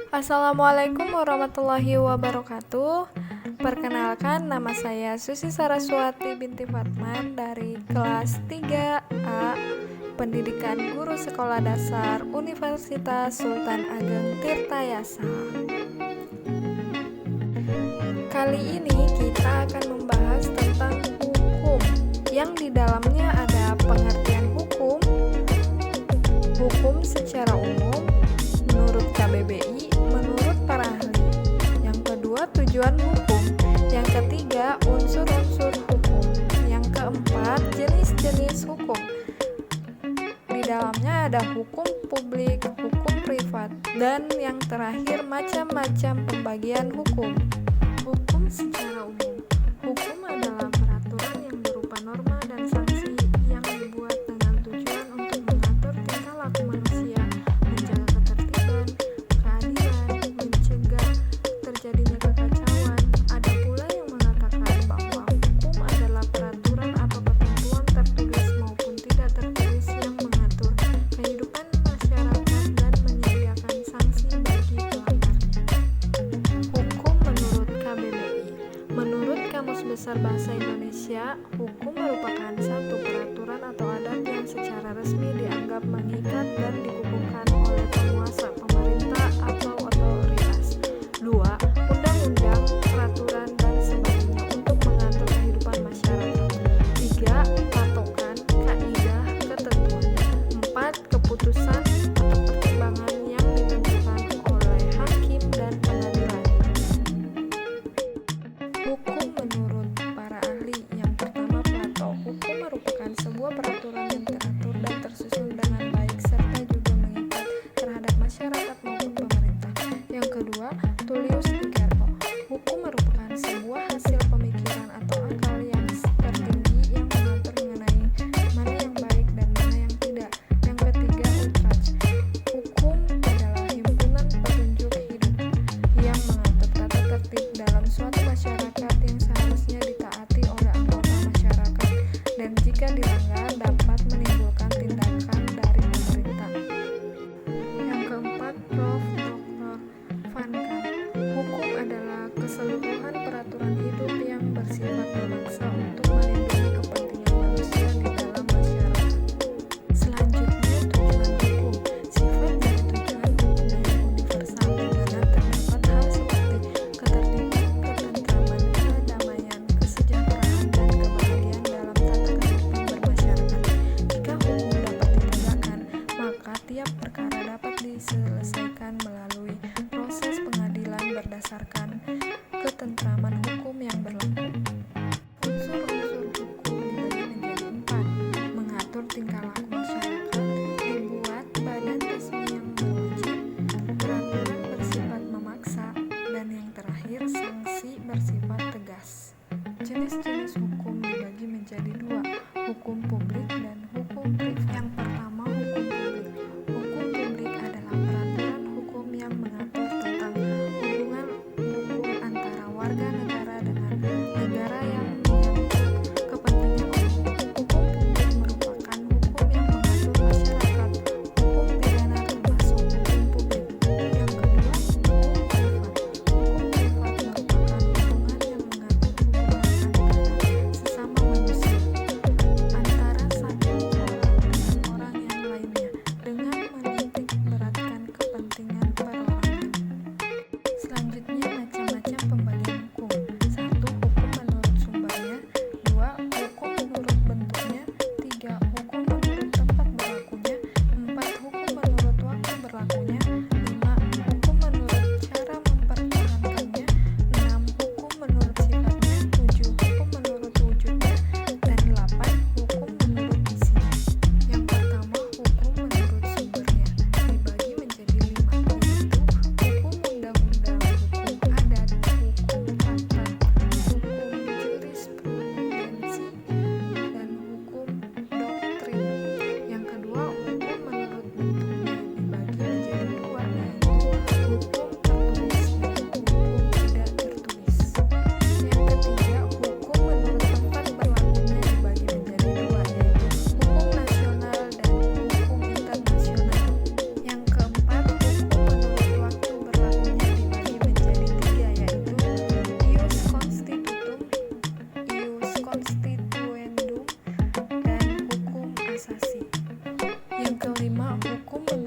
Assalamualaikum warahmatullahi wabarakatuh. Perkenalkan, nama saya Susi Saraswati binti Fatman dari kelas 3A Pendidikan Guru Sekolah Dasar Universitas Sultan Ageng Tirtayasa. Kali ini kita akan membahas tentang hukum, yang di dalamnya ada pengertian hukum secara umum, menurut KBBI, menurut para ahli. Yang kedua, tujuan hukum. Yang ketiga, unsur-unsur hukum. Yang keempat, jenis-jenis hukum. Di dalamnya ada hukum publik, hukum privat, dan yang terakhir macam-macam pembagian hukum. Hukum secara umum. Hukum adalah peraturan yang berupa norma dan sanksi yang dibuat dengan tujuan untuk mengatur tingkah laku manusia, menjaga ketertiban, keadilan, mencegah terjadinya kekacauan. Ada pula yang mengatakan bahwa hukum adalah peraturan atau ketentuan tertulis maupun tidak tertulis yang mengatur kehidupan masyarakat dan menyediakan sanksi bagi pelanggarnya. Hukum menurut KBBI. Menurut Kamus Besar Bahasa Indonesia, hukum merupakan satu peraturan atau adat yang secara resmi dianggap mengikat dan dikukuhkan oleh penguasa, pemerintah, atau otoritas. 2. Undang-undang, peraturan, dan sebagainya untuk mengatur kehidupan masyarakat. 3. Patokan, kaidah, ketentuan. 4. Keputusan atau pertimbangan yang ditentukan oleh hakim dan pengadilan. Hukum menurut para ahli. Yang pertama, Plato. Hukum merupakan sebuah peraturan yang teratur dan tersusun dengan baik serta juga hukum